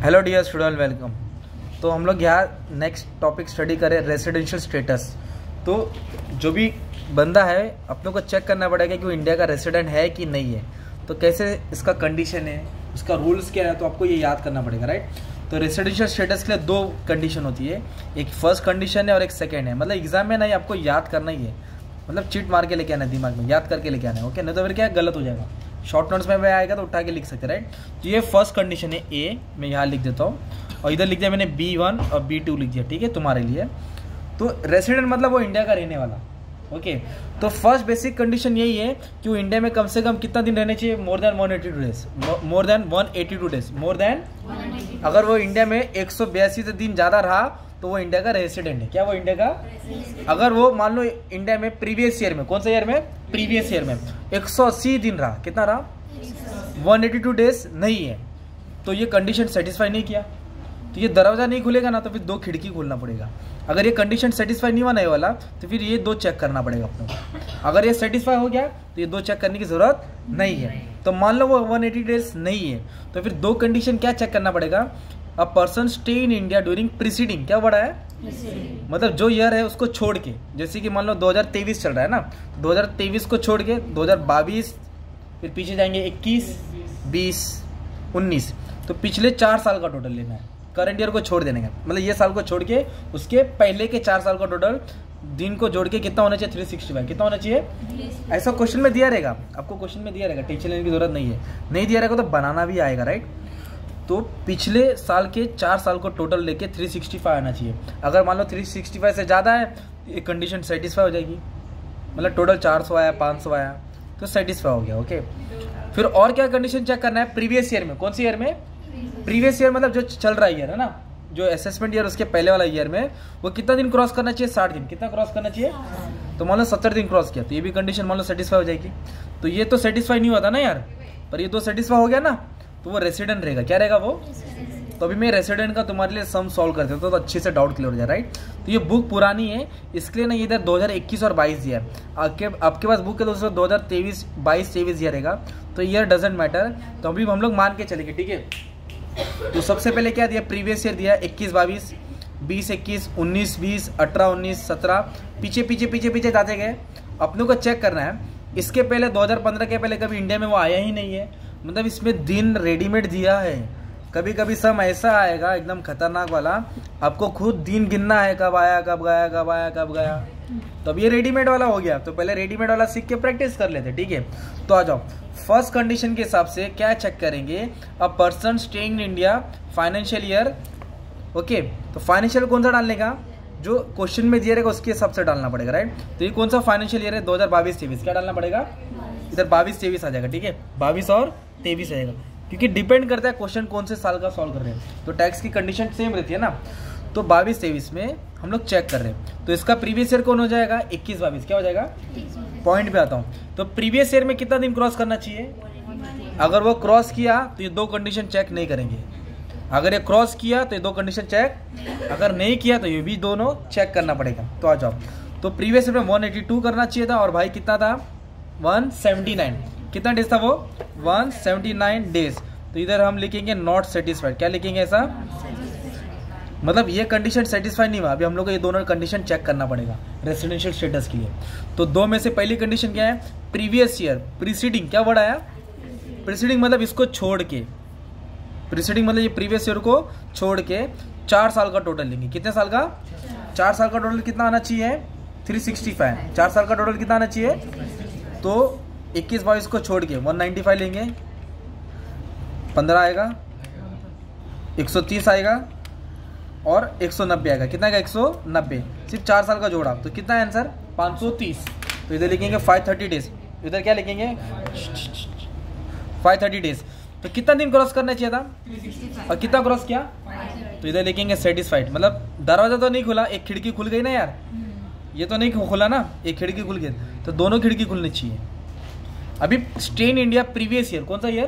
Hello dear student, welcome. तो हम लोग यहाँ नेक्स्ट टॉपिक स्टडी करें रेसिडेंशियल स्टेटस। तो जो भी बंदा है अपने को चेक करना पड़ेगा कि वो इंडिया का रेसिडेंट है कि नहीं है। तो कैसे इसका कंडीशन है, उसका रूल्स क्या है, तो आपको ये याद करना पड़ेगा, राइट। तो रेसिडेंशियल स्टेटस के लिए दो कंडीशन होती है, एक फर्स्ट कंडीशन है और एक सेकेंड है। मतलब एग्जाम में नहीं, आपको याद करना ही है, मतलब चीट मार के लेके आना है, दिमाग में याद करके लेके आना है, ओके। नहीं तो फिर क्या गलत हो जाएगा। शॉर्ट नोट्स में आएगा तो उठा के लिख सकते, राइट। तो ये फर्स्ट कंडीशन है ए, मैं यहाँ लिख देता हूँ, और इधर लिख दिया मैंने B1 और B2 लिख दिया, ठीक है, तुम्हारे लिए। तो रेसिडेंट मतलब वो इंडिया का रहने वाला, ओके। तो फर्स्ट बेसिक कंडीशन यही है कि वो इंडिया में कम से कम कितना दिन रहने चाहिए, more than 182 days, more than 182 days, more than. अगर वो इंडिया में 182 दिन ज़्यादा रहा तो वो इंडिया का रेसिडेंट है। क्या वो इंडिया का? अगर वो मान लो इंडिया में प्रीवियस ईयर में, कौन सा ईयर में, प्रीवियस ईयर में 180 दिन रहा, कितना रहा, 182 डेज नहीं है, तो ये कंडीशन सेटिस्फाई नहीं किया, तो ये दरवाजा नहीं खुलेगा ना, तो फिर दो खिड़की खोलना पड़ेगा। अगर ये कंडीशन सेटिस्फाई नहीं होने वाला तो फिर ये दो चेक करना पड़ेगा अपने को। अगर ये सेटिस्फाई हो गया तो ये दो चेक करने की जरूरत नहीं है। तो मान लो वो 180 डेज नहीं है, तो फिर दो कंडीशन क्या चेक करना पड़ेगा, a person stay in India during preceding, क्या बड़ा है, मतलब जो ईयर है उसको छोड़ के, जैसे कि मान लो 2023 चल रहा है ना, 2023 को छोड़ के 2022, फिर पीछे जाएंगे 21, 20, 19, तो पिछले 4 साल का टोटल लेना है, करंट ईयर को छोड़ देने का, मतलब ये साल को छोड़ के उसके पहले के 4 साल का टोटल दिन को जोड़ के कितना होना चाहिए, 365, कितना होना चाहिए। ऐसा क्वेश्चन में दिया रहेगा, आपको क्वेश्चन में दिया रहेगा, टेंशन लेने की जरूरत नहीं है, नहीं दिया रहेगा तो बनाना भी आएगा, राइट। तो पिछले साल के 4 साल को टोटल लेके 365 आना चाहिए। अगर मान लो 365 से ज़्यादा है तो ये कंडीशन सेटिस्फाई हो जाएगी, मतलब टोटल 400 आया, 500 आया, तो सेटिस्फाई हो गया, ओके। फिर और क्या कंडीशन चेक करना है, प्रीवियस ईयर में, कौन सी ईयर में, प्रीवियस ईयर मतलब जो चल रहा ईयर है ना, जो असेसमेंट ईयर उसके पहले वाला ईयर में वो कितना दिन क्रॉस करना चाहिए, 60 दिन, कितना क्रॉस करना चाहिए, तो मान लो 70 दिन क्रॉस किया, तो ये भी कंडीशन मान लो सेटिस्फाई हो जाएगी। तो ये तो सेटिस्फाई नहीं होता ना यार, पर ये तो सेटिस्फाई हो गया ना, तो वो रेसिडेंट रहेगा, क्या रहेगा वो। तो अभी मैं रेसिडेंट का तुम्हारे लिए सम सॉल्व कर देता हूँ, तो अच्छे से डाउट क्लियर हो जाए, राइट। तो ये बुक पुरानी है, इसके लिए ना इधर 2021 और 22 दिया है, आपके पास बुक है तो उसमें 2023, 22, 23 ईयर रहेगा, तो ईयर डजेंट मैटर। तो अभी हम लोग मान के चलेंगे, ठीक है। तो सबसे पहले क्या दिया, प्रीवियस ईयर दिया 21, 22, 20, 21, 19, 20, 18, 19, 17, पीछे पीछे पीछे पीछे जाते गए। अपनों को चेक करना है, इसके पहले 2015 के पहले कभी इंडिया में वो आया ही नहीं है, मतलब इसमें दिन रेडीमेड दिया है। कभी कभी सम ऐसा आएगा एकदम खतरनाक वाला, आपको खुद दिन गिनना है, कब आया, कब गया, कब आया, कब गया। तो अब ये रेडीमेड वाला हो गया, तो पहले रेडीमेड वाला सीख के प्रैक्टिस कर लेते, ठीक है। तो आ जाओ, फर्स्ट कंडीशन के हिसाब से क्या चेक करेंगे, a person staying in India financial year, okay. तो फाइनेंशियल कौन सा डालने का, जो क्वेश्चन में दिया रहेगा उसके हिसाब से डालना पड़ेगा, राइट। तो ये कौन सा फाइनेंशियल ईयर है, 2022-23, क्या डालना पड़ेगा, इधर 22-23 आ जाएगा, ठीक है, 22 और 23 आएगा, क्योंकि डिपेंड करता है क्वेश्चन कौन से साल का सॉल्व कर रहे हैं। तो टैक्स की कंडीशन सेम रहती है ना, तो 22-23 में हम लोग चेक कर रहे हैं। तो इसका प्रीवियस ईयर कौन हो जाएगा, 21-22, क्या हो जाएगा, पॉइंट पे आता हूँ। तो प्रीवियस ईयर में कितना दिन क्रॉस करना चाहिए, अगर वो क्रॉस किया तो ये दो कंडीशन चेक नहीं करेंगे, अगर ये क्रॉस किया तो ये दो कंडीशन चेक, अगर नहीं किया तो ये भी दोनों चेक करना पड़ेगा। तो आ जाओ, तो प्रीवियस ईयर में 182 करना चाहिए था, और भाई कितना था, 179, कितना डेज था वो, 179 डेज। तो इधर हम लिखेंगे नॉट सेटिस्फाइड, क्या लिखेंगे ऐसा, मतलब ये कंडीशन सेटिस्फाई नहीं हुआ। अभी हम लोग को ये दोनों कंडीशन चेक करना पड़ेगा रेसिडेंशियल स्टेटस के लिए। तो दो में से पहली कंडीशन क्या है, प्रीवियस ईयर, प्रीसीडिंग, क्या वर्ड आया, प्रीसीडिंग मतलब इसको छोड़ के, प्रीसीडिंग मतलब ये प्रीवियस ईयर को छोड़ के 4 साल का टोटल लेंगे, कितने साल का, 4 साल का टोटल कितना आना चाहिए, 365, 4 साल का टोटल कितना आना चाहिए, तो 21-22 को छोड़ के 195 लेंगे, 15 आएगा, 130 आएगा और 190 आएगा, कितना आएगा, 190, सिर्फ 4 साल का जोड़ा, तो कितना है आंसर, 530। तो इधर लिखेंगे 530 डेज, इधर क्या लिखेंगे 530 डेज। तो कितना दिन क्रॉस करना चाहिए था, और कितना क्रॉस किया, तो इधर लिखेंगे सेटिस्फाइड, मतलब दरवाजा तो नहीं खुला, एक खिड़की खुल गई ना यार, ये तो नहीं खुला ना, एक खिड़की खुल गई, तो दोनों खिड़की खुलनी चाहिए। अभी stay in India previous year, कौन सा year,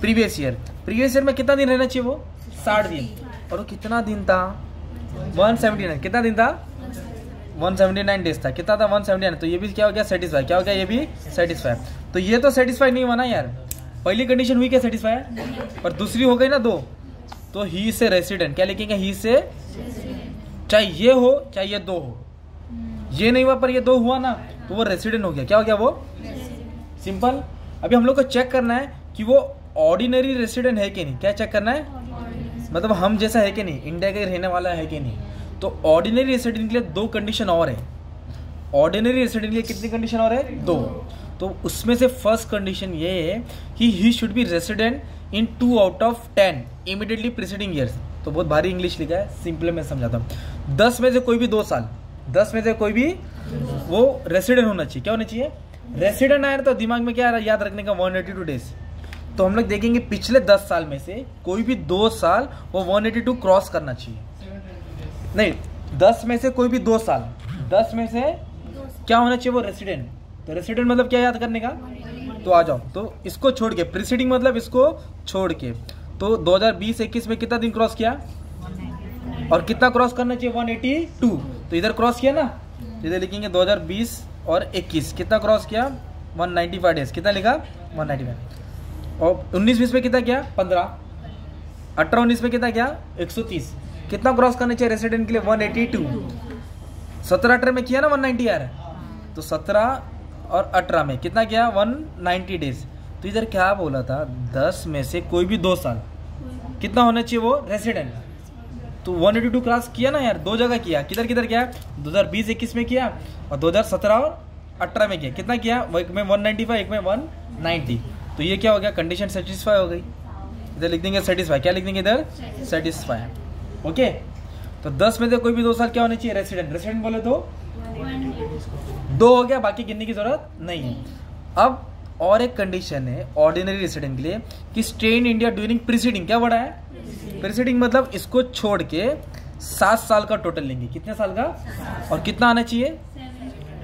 previous year, previous year में कितना दिन रहना चाहिए वो, 60 दिन, और वो कितना दिन था, 179, कितना दिन था, 179 डेज था, कितना था 179, तो ये भी क्या हो गया सेटिस्फाई, क्या हो गया ये भी सेटिस्फाई। तो ये तो सेटिस्फाई नहीं हुआ ना यार, पहली कंडीशन हुई क्या सेटिस्फाई, और दूसरी हो गई ना 2, तो ही से रेसिडेंट क्या लिखेंगे, ही से, चाहे ये हो चाहे ये दो हो, ये नहीं हुआ पर ये दो हुआ ना तो वो रेसिडेंट हो गया। क्या हो गया वो, सिंपल। अभी हम लोग को चेक करना है कि वो ऑर्डिनरी रेसिडेंट है कि नहीं। क्या चेक करना है, मतलब हम जैसा है कि नहीं, इंडिया का रहने वाला है कि नहीं। तो ऑर्डिनरी रेसिडेंट के लिए दो कंडीशन और है। ऑर्डिनरी रेसिडेंट के लिए कितनी कंडीशन और है, दो। तो उसमें से फर्स्ट कंडीशन ये है कि he should be resident in 2 out of 10 immediately preceding years. तो बहुत भारी इंग्लिश लिखा है, सिंपल मैं समझाता हूँ। 10 में से कोई भी 2 साल, 10 में से कोई भी वो रेसिडेंट होना चाहिए। क्या होना चाहिए, रेसिडेंट आया तो दिमाग में क्या याद रखने का, 182 डेज। तो हम लोग देखेंगे पिछले 10 साल में से कोई भी 2 साल वो 182 क्रॉस करना चाहिए। नहीं, 10 में से कोई भी 2 साल, 10 में से क्या होना चाहिए, वो रेसिडेंट। तो रेसिडेंट मतलब क्या याद करने का, तो आ जाओ। तो इसको छोड़ के, प्रीसीडिंग मतलब इसको छोड़ के, तो 2020-21 में कितना दिन क्रॉस किया, और कितना क्रॉस करना चाहिए, 182। तो इधर क्रॉस किया ना, इधर लिखेंगे 2020 और 21 कितना क्रॉस किया, 195 डेज। कितना लिखा, 195। और 19-20 में कितना किया, 15। 18-19 में कितना किया, 130। कितना क्रॉस करना चाहिए रेसिडेंट के लिए, 182। 17-18 में किया ना 190 यार, तो 17 और 18 में कितना किया, 190 डेज। तो इधर क्या बोला था, 10 में से कोई भी 2 साल कितना होना चाहिए वो रेसिडेंट। तो 182 क्रॉस किया ना यार, 2 जगह किया। किधर किधर किया, 2020-21 में किया और 2017 और 18 में किया। कितना किया, एक में 195, एक में 190। तो ये क्या हो गया, कंडीशन सेटिस्फाई हो गई। इधर लिख देंगे सेटिस्फाई। क्या लिख देंगे इधर, सेटिस्फाई। ओके, तो 10 में से कोई भी 2 साल क्या होने चाहिए, रेसिडेंट। रेसिडेंट बोले तो 2 हो गया, बाकी गिनने की जरूरत नहीं है। अब और एक कंडीशन है ऑर्डिनरी रेसिडेंट के लिए कि stay in India during preceding. क्या बड़ा है, प्रीसीडिंग मतलब इसको छोड़ के 7 साल का टोटल लेंगे। कितने साल का, और कितना आना चाहिए,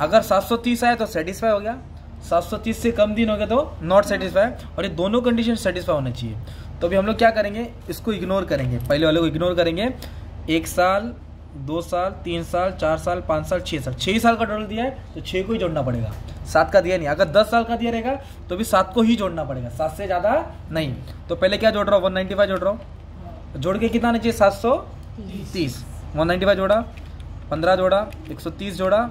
अगर 730 आया तो सेटिस्फाई हो गया, 730 से कम दिन हो गया तो नॉट सेटिस्फाई। और ये दोनों कंडीशन सेटिस्फाई होना चाहिए। तो अभी हम लोग क्या करेंगे, इसको इग्नोर करेंगे, पहले वाले को इग्नोर करेंगे। 1 साल, 2 साल, 3 साल, 4 साल, 5 साल, 6 साल, 6 साल का टोटल दिया है तो 6 को ही जोड़ना पड़ेगा, 7 का दिया नहीं। अगर 10 साल का दिया रहेगा तो भी 7 को ही जोड़ना पड़ेगा, 7 से ज़्यादा नहीं। तो पहले क्या जोड़ रहा हूँ, 195 जोड़ रहा हूँ। जोड़ के कितना आना चाहिए, 730। 195 जोड़ा, 15 जोड़ा, 130 जोड़ा,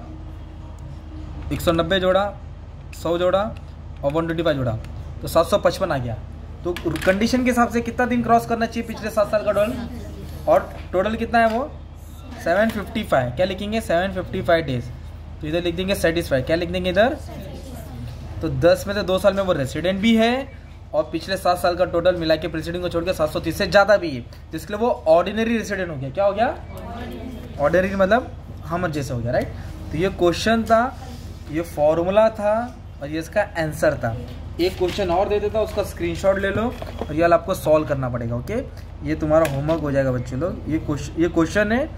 190 जोड़ा, 100 जोड़ा और 125 जोड़ा, तो 755 आ गया। तो कंडीशन के हिसाब से कितना दिन क्रॉस करना चाहिए पिछले 7 साल का टोटल, और टोटल कितना है वो 755। क्या लिखेंगे, 755 डेज। तो इधर लिख देंगे सेटिस्फाई। क्या लिख देंगे इधर, तो 10 में से 2 साल में वो रेसिडेंट भी है और पिछले 7 साल का टोटल मिला के प्रीसीडिंग को छोड़ के 730 से ज़्यादा भी है, जिसके लिए वो ऑर्डिनरी रेसिडेंट हो गया। क्या हो गया, ऑर्डिनरी मतलब हम जैसे हो गया, राइट। तो ये क्वेश्चन था, ये फॉर्मूला था और ये इसका आंसर था। एक क्वेश्चन और दे देता, उसका स्क्रीनशॉट ले लो और ये आपको सॉल्व करना पड़ेगा। ओके, ये तुम्हारा होमवर्क हो जाएगा बच्चे लोग। ये क्वेश्चन है,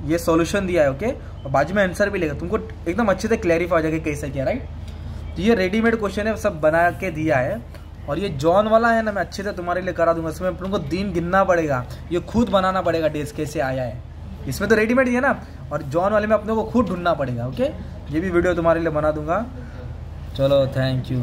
ये सॉल्यूशन दिया है। ओके, और बाजू में आंसर भी लेगा, तुमको एकदम अच्छे से क्लैरिफाई हो जाएगा कैसे क्या, राइट। तो ये रेडीमेड क्वेश्चन है, सब बना के दिया है। और ये जॉन वाला है ना, मैं अच्छे से तुम्हारे लिए करा दूंगा। इसमें तुमको दिन गिनना पड़ेगा, ये खुद बनाना पड़ेगा, डेज कैसे आया है। इसमें तो रेडीमेड ही है ना, और जॉन वाले में अपने को खुद ढूंढना पड़ेगा। ओके, ये भी वीडियो तुम्हारे लिए बना दूंगा। चलो, थैंक यू।